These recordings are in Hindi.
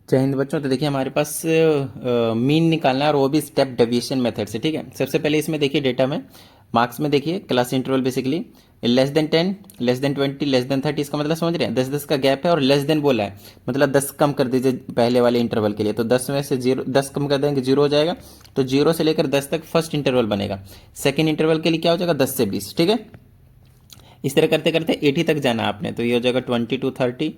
जय हिंद बच्चों। तो देखिए हमारे पास मीन निकालना है और वो भी स्टेप डेविएशन मेथड से। ठीक है, सबसे पहले इसमें देखिए डेटा में मार्क्स में देखिए class interval basically less than 10, less than 20, less than 30। इसका मतलब समझ रहे हैं, 10-10 का गैप है और लेस देन बोला है मतलब 10 कम कर दीजिए पहले वाले इंटरवल के लिए। तो 10 में से 0 10 कम कर देंगे 0 हो जाएगा। तो 0 से लेकर 10 तक फर्स्ट इंटरवल बनेगा। सेकेंड इंटरवल के लिए क्या हो जाएगा 10 से 20। ठीक है, इस तरह करते करते 80 तक जाना आपने। तो ये हो जाएगा 20 to 30,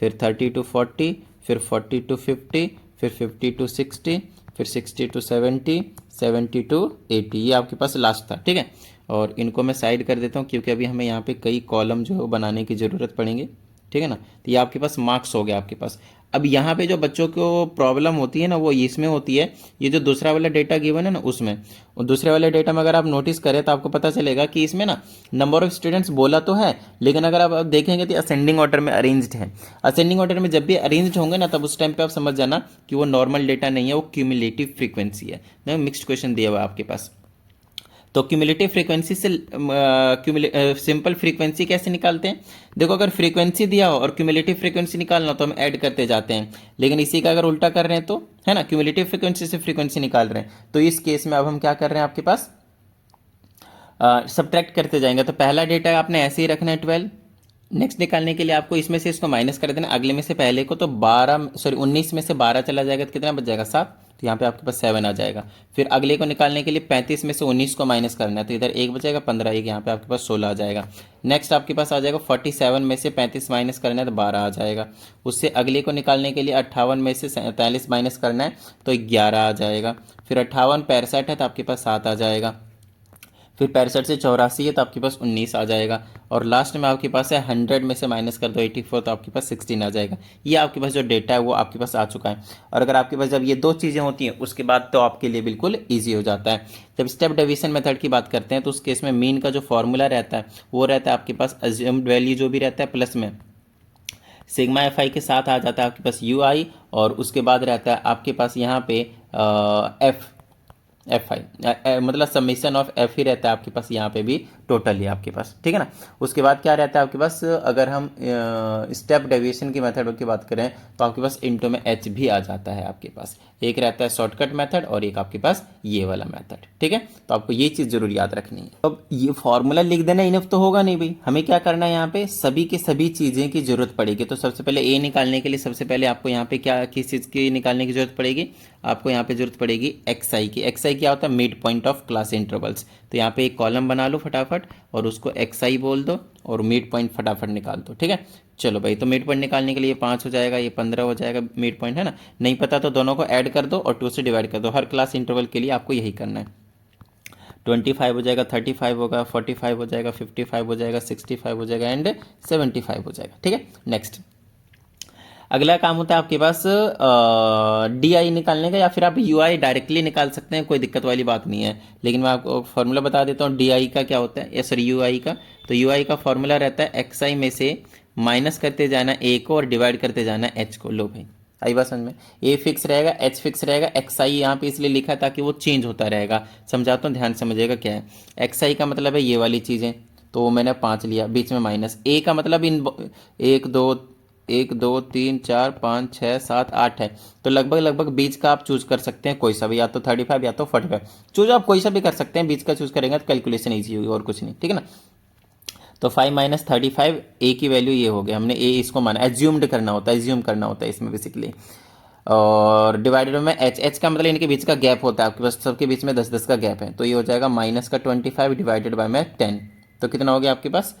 फिर 30 to 40, फिर 40 to 50, फिर 50 to 60, फिर 60 to 70, 70 to 80। ये आपके पास लास्ट था। ठीक है, और इनको मैं साइड कर देता हूँ क्योंकि अभी हमें यहाँ पे कई कॉलम जो है वो बनाने की ज़रूरत पड़ेंगे। ठीक है ना, तो ये आपके पास मार्क्स हो गया आपके पास। अब यहाँ पे जो बच्चों को प्रॉब्लम होती है ना वो इसमें होती है, ये जो दूसरा वाला डेटा गिवन है ना उसमें। और दूसरे वाले डेटा में अगर आप नोटिस करें तो आपको पता चलेगा कि इसमें ना नंबर ऑफ स्टूडेंट्स बोला तो है, लेकिन अगर आप देखेंगे तो असेंडिंग ऑर्डर में अरेंज्ड है। असेंडिंग ऑर्डर में जब भी अरेंज्ड होंगे ना तब उस टाइम पे आप समझ जाना कि वो नॉर्मल डेटा नहीं है, वो क्यूमुलेटिव फ्रीक्वेंसी है। मिक्स्ड क्वेश्चन दिया हुआ है आपके पास। तो क्यूमुलेटिव फ्रीक्वेंसी से सिंपल फ्रीक्वेंसी कैसे निकालते हैं? देखो, अगर फ्रीक्वेंसी दिया हो और क्यूमुलेटिव फ्रीक्वेंसी निकालना हो तो हम ऐड करते जाते हैं, लेकिन इसी का अगर उल्टा कर रहे हैं तो है ना, क्यूमुलेटिव फ्रीक्वेंसी से फ्रीक्वेंसी निकाल रहे हैं तो इस केस में अब हम क्या कर रहे हैं आपके पास सब्ट्रैक्ट करते जाएंगे। तो पहला डेटा आपने ऐसे ही रखना है 12। नेक्स्ट निकालने के लिए आपको इसमें से इसको माइनस कर देना, अगले में से पहले को। तो 19 में से 12 चला जाएगा तो कितना बच जाएगा 7। तो यहाँ पे आपके पास 7 आ जाएगा। फिर अगले को निकालने के लिए 35 में से 19 को माइनस करना है तो इधर 1 बचेगा, 15 1, यहाँ पे आपके पास 16 आ जाएगा। नेक्स्ट आपके पास आ जाएगा 47 में से 35 माइनस करना है तो 12 आ जाएगा। उससे अगले को निकालने के लिए 58 में से 47 माइनस करना है तो 11 आ जाएगा। फिर 58 65 है तो आपके पास 7 आ जाएगा। फिर 65 से 84 है तो आपके पास 19 आ जाएगा। और लास्ट में आपके पास है 100 में से माइनस कर दो 84 तो आपके पास 16 आ जाएगा। ये आपके पास जो डेटा है वो आपके पास आ चुका है। और अगर आपके पास जब ये दो चीज़ें होती हैं उसके बाद तो आपके लिए बिल्कुल ईजी हो जाता है। जब स्टेप डिवीजन मेथड की बात करते हैं तो उस केस में मीन का जो फॉर्मूला रहता है वो रहता है आपके पास अज्यूम्ड वैल्यू जो भी रहता है प्लस में सिग्मा एफ आई के साथ आ जाता है आपके पास यू आई, और उसके बाद रहता है आपके पास यहाँ पे एफ आई मतलब समीशन ऑफ एफ ही रहता है आपके पास यहाँ पे भी टोटली आपके पास। ठीक है ना, उसके बाद क्या रहता है आपके पास, अगर हम स्टेप डेविएशन की मेथड की बात करें तो आपके पास इनटू में एच भी आ जाता है आपके पास। एक रहता है शॉर्टकट मेथड और एक आपके पास ये वाला मेथड। ठीक है, तो आपको ये चीज़ जरूर याद रखनी है। अब ये फॉर्मूला लिख देना इनफ तो होगा नहीं भाई, हमें क्या करना है यहाँ पे सभी की सभी चीज़ें की जरूरत पड़ेगी। तो सबसे पहले ए निकालने के लिए सबसे पहले आपको यहाँ पे क्या किस चीज़ की निकालने की जरूरत पड़ेगी, आपको यहाँ पे जरूरत पड़ेगी एक्स आई की। एक्स आई क्या होता है, mid point of class intervals. तो यहाँ पे एक कॉलम बना लो फटाफट और उसको एक्स आई बोल दो और मिड पॉइंट फटाफट निकाल दो। ठीक है, चलो भाई, तो मिड पॉइंट निकालने के लिए 5 हो जाएगा, ये 15 हो जाएगा मिड पॉइंट है ना। नहीं पता तो दोनों को ऐड कर दो और 2 से डिवाइड कर दो। हर क्लास इंटरवल के लिए आपको यही करना है। 25 हो जाएगा, 35 होगा, 45 हो जाएगा, 55 हो जाएगा, 65 हो जाएगा एंड 75 हो जाएगा। ठीक है, नेक्स्ट अगला काम होता है आपके पास डी आई निकालने का, या फिर आप यू आई डायरेक्टली निकाल सकते हैं, कोई दिक्कत वाली बात नहीं है। लेकिन मैं आपको फॉर्मूला बता देता हूँ डी आई का क्या होता है, या सॉरी यू आई का। तो यू आई का फॉर्मूला रहता है एक्स आई में से माइनस करते जाना ए को और डिवाइड करते जाना एच को। लो भाई, आई बात समझ में। ए फिक्स रहेगा, एच फिक्स रहेगा, एक्स आई यहाँ पे इसलिए लिखा है ताकि वो चेंज होता रहेगा। समझाता हूँ, ध्यान समझिएगा क्या है। एक्स आई का मतलब है ये वाली चीज़ें, तो मैंने 5 लिया, बीच में माइनस। ए का मतलब इन 1 2 3 4 5 6 7 8 है, तो लगभग लगभग बीच का आप चूज कर सकते हैं कोई सा भी, या तो 35 या तो 45। चूज आप कोई सा भी कर सकते हैं, बीच का चूज करेंगे तो कैलकुलेशन ईजी होगी और कुछ नहीं। ठीक है ना, तो 5 माइनस 35 ए की वैल्यू ये हो गया। हमने ए इसको माना, एज्यूम्ड करना होता है, एज्यूम करना होता है इसमें बेसिकली। और डिवाइडेड में एच, एच का मतलब इनके बीच का गैप होता है, आपके पास सबके बीच में 10-10 का गैप है। तो ये हो जाएगा माइनस का 25 डिवाइडेड बाय में 10। तो कितना हो गया आपके पास,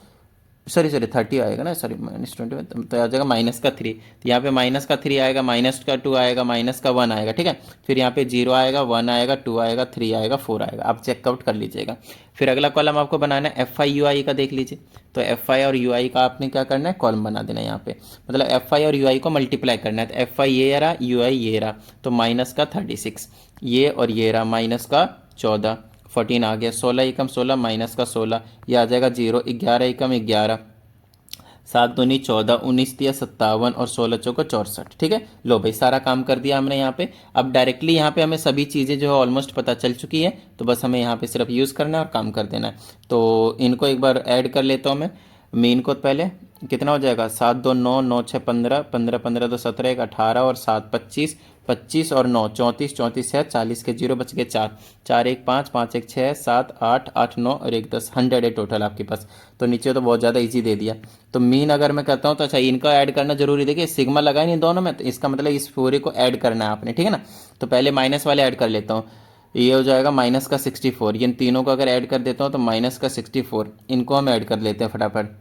सॉरी 30 आएगा ना, सॉरी -20 तो आ जाएगा माइनस का 3। तो यहाँ पे माइनस का 3 आएगा, माइनस का 2 आएगा, माइनस का 1 आएगा। ठीक है, फिर यहाँ पे 0 आएगा, 1 आएगा, 2 आएगा, 3 आएगा, 4 आएगा। आप चेकआउट कर लीजिएगा। फिर अगला कॉलम आपको बनाना है एफ आई यू आई का, देख लीजिए। तो एफ आई और यू आई का आपने क्या करना है, कॉलम बना देना है यहाँ पे। मतलब एफ आई और यू आई को मल्टीप्लाई करना है। तो एफ आई ये रहा, यू आई ये रहा, तो माइनस का 36 ये और ये रहा, माइनस का 14, 14 आ गया, 16 एकम 16 माइनस का 16, ये आ जाएगा 0, 11 एकम 11, 7 दूनी 14, 19 दिया 57 और 16 चौको 64। ठीक है, लो भाई सारा काम कर दिया हमने यहाँ पे। अब डायरेक्टली यहाँ पे हमें सभी चीज़ें जो है ऑलमोस्ट पता चल चुकी है, तो बस हमें यहाँ पे सिर्फ यूज़ करना है और काम कर देना है। तो इनको एक बार ऐड कर लेता हूँ मैं। मीन को पहले कितना हो जाएगा, 7 2 9, 9 6 15, 15 15 2 17, 1 18 और 7 25, 25 और 9 34, 34 है 40 के 0 बच गए 4, 4 1 5, 5 1 6, 7 8, 8 9 और 1 10, 100 है टोटल आपके पास। तो नीचे तो बहुत ज़्यादा इजी दे दिया। तो मीन अगर मैं करता हूँ तो अच्छा इनका ऐड करना जरूरी, देखिए सिग्मा लगा ही नहीं दोनों में, तो इसका मतलब इस पूरे को ऐड करना है आपने, ठीक है ना। तो पहले माइनस वाले ऐड कर लेता हूँ, ये हो जाएगा माइनस का 64, इन तीनों को अगर ऐड कर देता हूँ तो माइनस का 64, इनको हम ऐड कर लेते हैं फटाफट।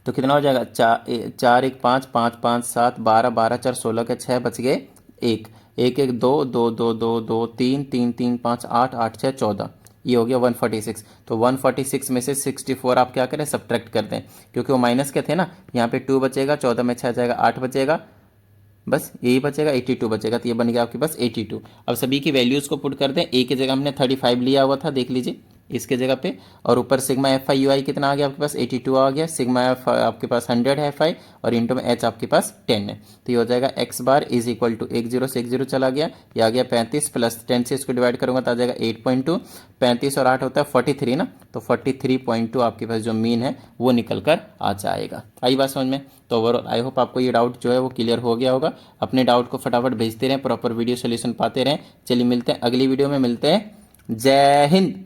तो कितना हो जाएगा, 4 1 5, 5 5 7, 12 12 4 16 के 6 बच गए 1, 1 1 2 2 2 2 2 3 3 3 5 8 8 6 14, ये हो गया 146। तो 146 में से 64 आप क्या करें, सब्ट्रैक्ट कर दें, क्योंकि वो माइनस के थे ना। यहाँ पे 2 बचेगा, 14 में 6 जाएगा 8 बचेगा, बस यही बचेगा, 82 बचेगा। तो ये बन गया आपके पास 82। अब सभी की वैल्यूज़ को पुट कर दें। ए की जगह हमने 35 लिया हुआ था, देख लीजिए इसके जगह पे, और ऊपर सिग्मा एफ आई यू आई कितना आ गया आपके पास, 82 आ गया। सिग्मा एफ आपके पास 100 है एफ आई, और इंटू में एच आपके पास 10 है। तो ये हो जाएगा x bar is equal to 1 0 से 1 0 चला गया, ये आ गया 35 प्लस 10 से इसको डिवाइड करूंगा तो आ जाएगा 8.2, 35 और 8 होता है 43 ना, तो 43.2 आपके पास जो मीन है वो निकल कर आ जाएगा। आई बात समझ में। तो ओवरऑल आई होप आपको ये डाउट जो है वो क्लियर हो गया होगा। अपने डाउट को फटाफट भेजते रहें, प्रॉपर वीडियो सोल्यूशन पाते रहें। चलिए मिलते हैं अगली वीडियो में, मिलते हैं। जय हिंद।